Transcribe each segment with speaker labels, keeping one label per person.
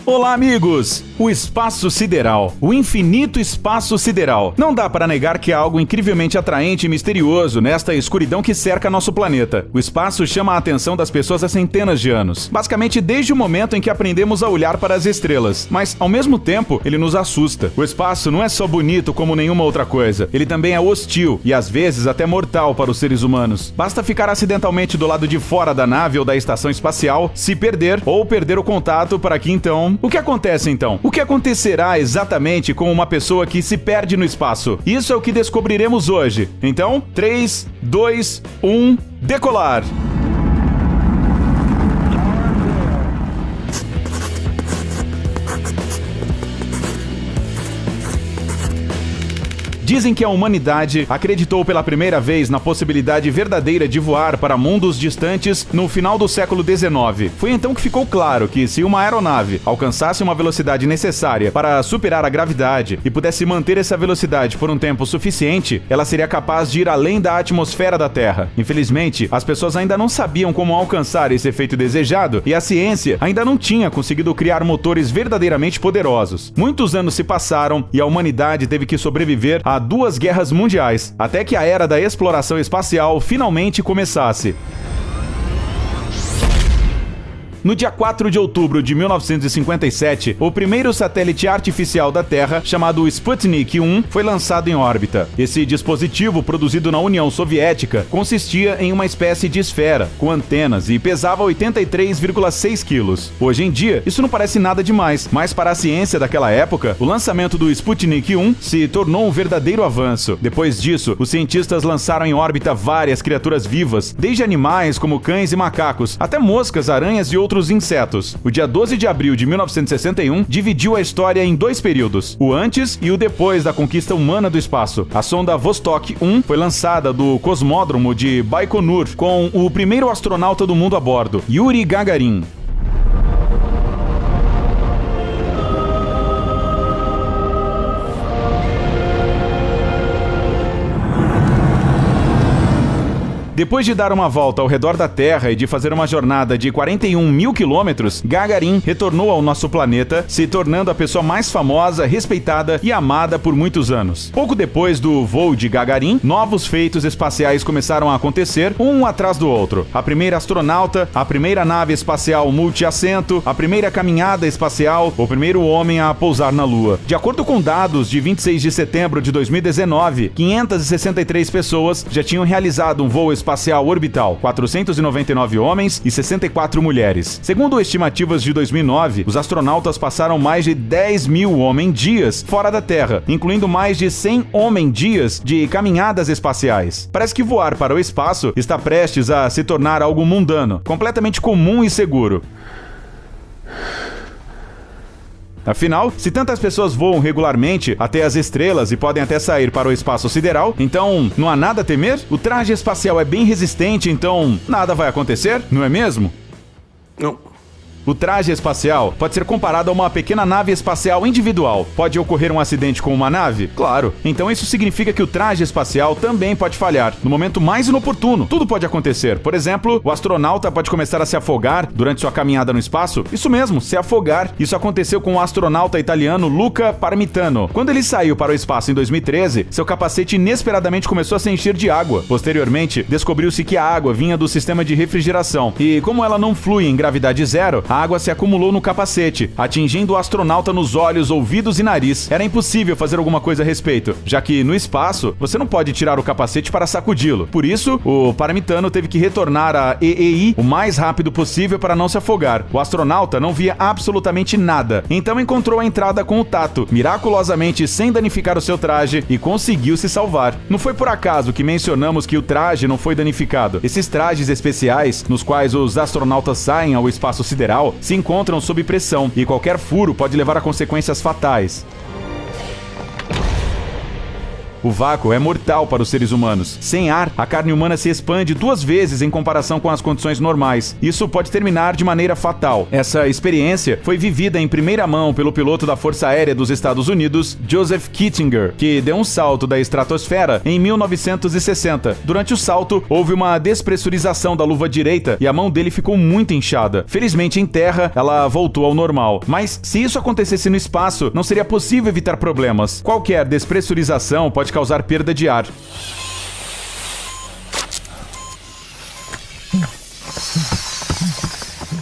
Speaker 1: Olá, amigos! O espaço sideral, o infinito espaço sideral. Não dá para negar que há algo incrivelmente atraente e misterioso nesta escuridão que cerca nosso planeta. O espaço chama a atenção das pessoas há centenas de anos, basicamente desde o momento em que aprendemos a olhar para as estrelas. Mas, ao mesmo tempo, ele nos assusta. O espaço não é só bonito como nenhuma outra coisa, ele também é hostil e às vezes até mortal para os seres humanos. Basta ficar acidentalmente do lado de fora da nave ou da estação espacial, se perder ou perder o contato para que então... O que acontece então? O que acontecerá exatamente com uma pessoa que se perde no espaço? Isso é o que descobriremos hoje. Então, 3, 2, 1, decolar! Dizem que a humanidade acreditou pela primeira vez na possibilidade verdadeira de voar para mundos distantes no final do século XIX. Foi então que ficou claro que se uma aeronave alcançasse uma velocidade necessária para superar a gravidade e pudesse manter essa velocidade por um tempo suficiente, ela seria capaz de ir além da atmosfera da Terra. Infelizmente, as pessoas ainda não sabiam como alcançar esse efeito desejado e a ciência ainda não tinha conseguido criar motores verdadeiramente poderosos. Muitos anos se passaram e a humanidade teve que sobreviver a 2 guerras mundiais, até que a era da exploração espacial finalmente começasse. No dia 4 de outubro de 1957, o primeiro satélite artificial da Terra, chamado Sputnik 1, foi lançado em órbita. Esse dispositivo, produzido na União Soviética, consistia em uma espécie de esfera, com antenas e pesava 83,6 quilos. Hoje em dia, isso não parece nada demais, mas para a ciência daquela época, o lançamento do Sputnik 1 se tornou um verdadeiro avanço. Depois disso, os cientistas lançaram em órbita várias criaturas vivas, desde animais como cães e macacos, até moscas, aranhas e outros insetos. O dia 12 de abril de 1961 dividiu a história em 2 períodos, o antes e o depois da conquista humana do espaço. A sonda Vostok 1 foi lançada do cosmódromo de Baikonur com o primeiro astronauta do mundo a bordo, Yuri Gagarin. Depois de dar uma volta ao redor da Terra e de fazer uma jornada de 41 mil quilômetros, Gagarin retornou ao nosso planeta, se tornando a pessoa mais famosa, respeitada e amada por muitos anos. Pouco depois do voo de Gagarin, novos feitos espaciais começaram a acontecer, um atrás do outro. A primeira astronauta, a primeira nave espacial multiassento, a primeira caminhada espacial, o primeiro homem a pousar na Lua. De acordo com dados de 26 de setembro de 2019, 563 pessoas já tinham realizado um voo espacial orbital, 499 homens e 64 mulheres. Segundo estimativas de 2009, os astronautas passaram mais de 10 mil homem-dias fora da Terra, incluindo mais de 100 homem-dias de caminhadas espaciais. Parece que voar para o espaço está prestes a se tornar algo mundano, completamente comum e seguro. Afinal, se tantas pessoas voam regularmente até as estrelas e podem até sair para o espaço sideral, então não há nada a temer? O traje espacial é bem resistente, então nada vai acontecer, não é mesmo?
Speaker 2: Não.
Speaker 1: O traje espacial pode ser comparado a uma pequena nave espacial individual. Pode ocorrer um acidente com uma nave? Claro. Então isso significa que o traje espacial também pode falhar. No momento mais inoportuno, tudo pode acontecer. Por exemplo, o astronauta pode começar a se afogar durante sua caminhada no espaço. Isso mesmo, se afogar. Isso aconteceu com o astronauta italiano Luca Parmitano. Quando ele saiu para o espaço em 2013, seu capacete inesperadamente começou a se encher de água. Posteriormente, descobriu-se que a água vinha do sistema de refrigeração. E como ela não flui em gravidade zero, a água se acumulou no capacete, atingindo o astronauta nos olhos, ouvidos e nariz. Era impossível fazer alguma coisa a respeito, já que no espaço você não pode tirar o capacete para sacudi-lo. Por isso, o Parmitano teve que retornar à EEI o mais rápido possível para não se afogar. O astronauta não via absolutamente nada, então encontrou a entrada com o tato, miraculosamente sem danificar o seu traje, e conseguiu se salvar. Não foi por acaso que mencionamos que o traje não foi danificado. Esses trajes especiais, nos quais os astronautas saem ao espaço sideral, se encontram sob pressão e qualquer furo pode levar a consequências fatais. O vácuo é mortal para os seres humanos. Sem ar, a carne humana se expande 2 vezes em comparação com as condições normais. Isso pode terminar de maneira fatal. Essa experiência foi vivida em primeira mão pelo piloto da Força Aérea dos Estados Unidos, Joseph Kittinger, que deu um salto da estratosfera em 1960. Durante o salto, houve uma despressurização da luva direita e a mão dele ficou muito inchada. Felizmente, em terra, ela voltou ao normal. Mas se isso acontecesse no espaço, não seria possível evitar problemas. Qualquer despressurização pode causar perda de ar.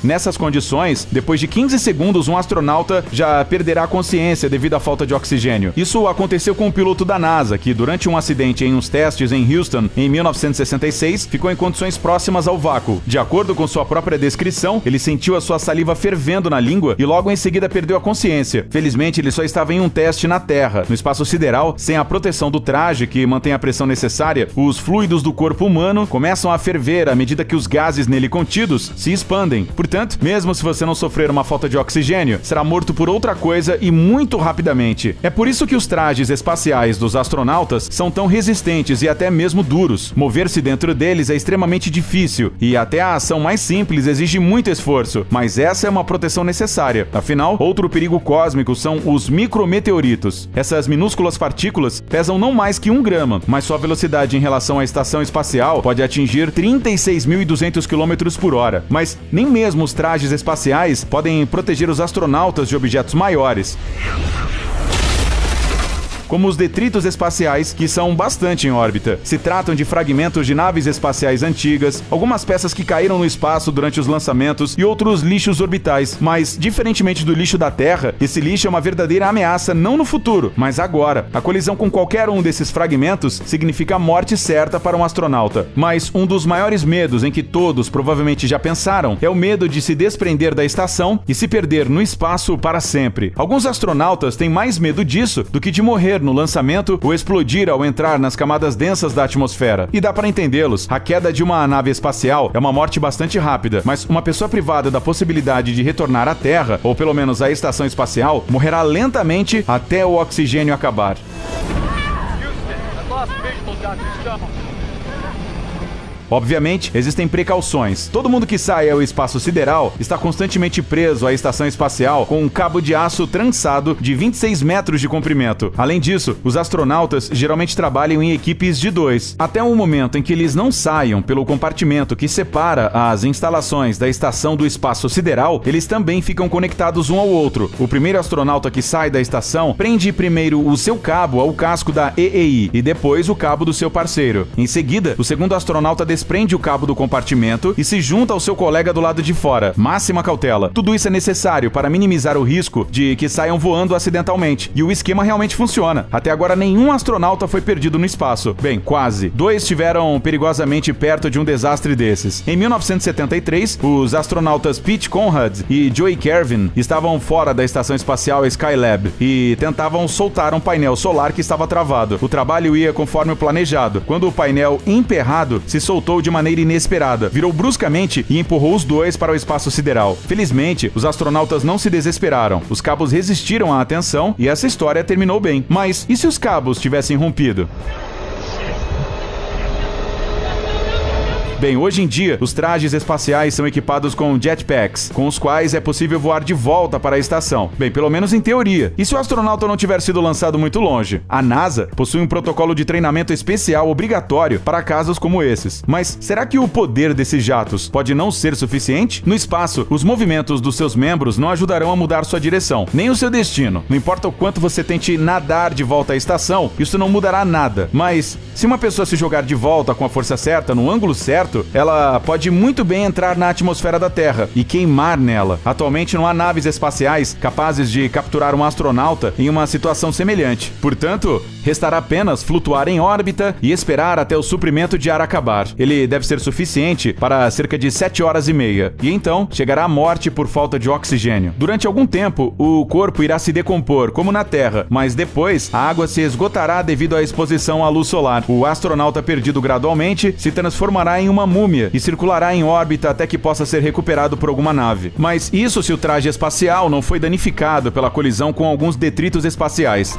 Speaker 1: Nessas condições, depois de 15 segundos, um astronauta já perderá a consciência devido à falta de oxigênio. Isso aconteceu com um piloto da NASA, que durante um acidente em uns testes em Houston, em 1966, ficou em condições próximas ao vácuo. De acordo com sua própria descrição, ele sentiu a sua saliva fervendo na língua e logo em seguida perdeu a consciência. Felizmente, ele só estava em um teste na Terra. No espaço sideral, sem a proteção do traje que mantém a pressão necessária, os fluidos do corpo humano começam a ferver à medida que os gases nele contidos se expandem. Portanto, mesmo se você não sofrer uma falta de oxigênio, será morto por outra coisa e muito rapidamente. É por isso que os trajes espaciais dos astronautas são tão resistentes e até mesmo duros. Mover-se dentro deles é extremamente difícil e até a ação mais simples exige muito esforço, mas essa é uma proteção necessária. Afinal, outro perigo cósmico são os micrometeoritos. Essas minúsculas partículas pesam não mais que 1 grama, mas sua velocidade em relação à estação espacial pode atingir 36.200 km por hora. Mas nem mesmo os trajes espaciais podem proteger os astronautas de objetos maiores, como os detritos espaciais, que são bastante em órbita. Se tratam de fragmentos de naves espaciais antigas, algumas peças que caíram no espaço durante os lançamentos e outros lixos orbitais. Mas, diferentemente do lixo da Terra, esse lixo é uma verdadeira ameaça não no futuro, mas agora. A colisão com qualquer um desses fragmentos significa a morte certa para um astronauta. Mas um dos maiores medos em que todos provavelmente já pensaram é o medo de se desprender da estação e se perder no espaço para sempre. Alguns astronautas têm mais medo disso do que de morrer no lançamento ou explodir ao entrar nas camadas densas da atmosfera. E dá para entendê-los. A queda de uma nave espacial é uma morte bastante rápida, mas uma pessoa privada da possibilidade de retornar à Terra, ou pelo menos à estação espacial, morrerá lentamente até o oxigênio acabar. Obviamente, existem precauções. Todo mundo que sai ao espaço sideral está constantemente preso à estação espacial com um cabo de aço trançado de 26 metros de comprimento. Além disso, os astronautas geralmente trabalham em equipes de 2. Até o momento em que eles não saiam pelo compartimento que separa as instalações da estação do espaço sideral, eles também ficam conectados um ao outro. O primeiro astronauta que sai da estação prende primeiro o seu cabo ao casco da EEI e depois o cabo do seu parceiro. Em seguida, o segundo astronauta desprende o cabo do compartimento e se junta ao seu colega do lado de fora. Máxima cautela. Tudo isso é necessário para minimizar o risco de que saiam voando acidentalmente. E o esquema realmente funciona. Até agora, nenhum astronauta foi perdido no espaço. Bem, quase. 2 estiveram perigosamente perto de um desastre desses. Em 1973, os astronautas Pete Conrad e Joey Kervin estavam fora da estação espacial Skylab e tentavam soltar um painel solar que estava travado. O trabalho ia conforme o planejado. Quando o painel emperrado se soltou de maneira inesperada, virou bruscamente e empurrou os 2 para o espaço sideral. Felizmente, os astronautas não se desesperaram. Os cabos resistiram à tensão e essa história terminou bem. Mas e se os cabos tivessem rompido? Bem, hoje em dia, os trajes espaciais são equipados com jetpacks, com os quais é possível voar de volta para a estação. Bem, pelo menos em teoria. E se o astronauta não tiver sido lançado muito longe? A NASA possui um protocolo de treinamento especial obrigatório para casos como esses. Mas será que o poder desses jatos pode não ser suficiente? No espaço, os movimentos dos seus membros não ajudarão a mudar sua direção, nem o seu destino. Não importa o quanto você tente nadar de volta à estação, isso não mudará nada. Mas se uma pessoa se jogar de volta com a força certa, no ângulo certo, ela pode muito bem entrar na atmosfera da Terra e queimar nela. Atualmente não há naves espaciais capazes de capturar um astronauta em uma situação semelhante. Portanto, restará apenas flutuar em órbita e esperar até o suprimento de ar acabar. Ele deve ser suficiente para cerca de 7 horas e meia. E então, chegará a morte por falta de oxigênio. Durante algum tempo, o corpo irá se decompor, como na Terra, mas depois a água se esgotará devido à exposição à luz solar. O astronauta perdido gradualmente se transformará em uma múmia e circulará em órbita até que possa ser recuperado por alguma nave. Mas isso se o traje espacial não foi danificado pela colisão com alguns detritos espaciais.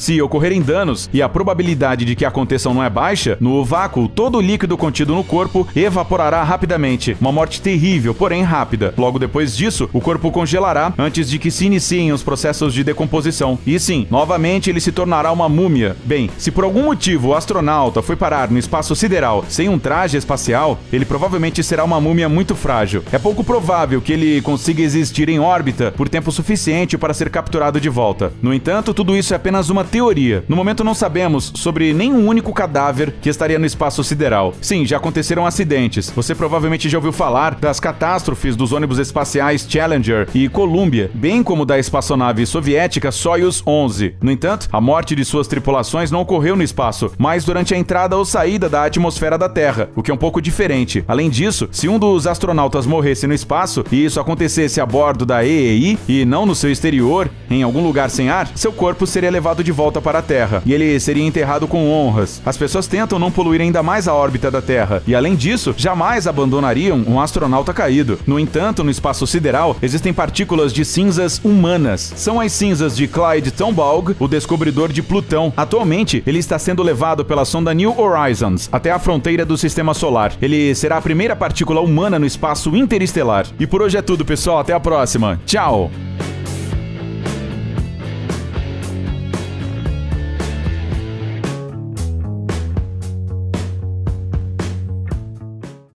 Speaker 1: Se ocorrerem danos e a probabilidade de que aconteçam não é baixa, no vácuo, todo o líquido contido no corpo evaporará rapidamente. Uma morte terrível, porém rápida. Logo depois disso, o corpo congelará antes de que se iniciem os processos de decomposição. E sim, novamente ele se tornará uma múmia. Bem, se por algum motivo o astronauta foi parar no espaço sideral sem um traje espacial, ele provavelmente será uma múmia muito frágil. É pouco provável que ele consiga existir em órbita por tempo suficiente para ser capturado de volta. No entanto, tudo isso é apenas uma teoria. No momento não sabemos sobre nenhum único cadáver que estaria no espaço sideral. Sim, já aconteceram acidentes. Você provavelmente já ouviu falar das catástrofes dos ônibus espaciais Challenger e Columbia, bem como da espaçonave soviética Soyuz 11. No entanto, a morte de suas tripulações não ocorreu no espaço, mas durante a entrada ou saída da atmosfera da Terra, o que é um pouco diferente. Além disso, se um dos astronautas morresse no espaço e isso acontecesse a bordo da EEI e não no seu exterior, em algum lugar sem ar, seu corpo seria levado de volta para a Terra e ele seria enterrado com honras. As pessoas tentam não poluir ainda mais a órbita da Terra e, além disso, jamais abandonariam um astronauta caído. No entanto, no espaço sideral existem partículas de cinzas humanas. São as cinzas de Clyde Tombaugh, o descobridor de Plutão. Atualmente, ele está sendo levado pela sonda New Horizons até a fronteira do Sistema Solar. Ele será a primeira partícula humana no espaço interestelar. E por hoje é tudo, pessoal. Até a próxima. Tchau!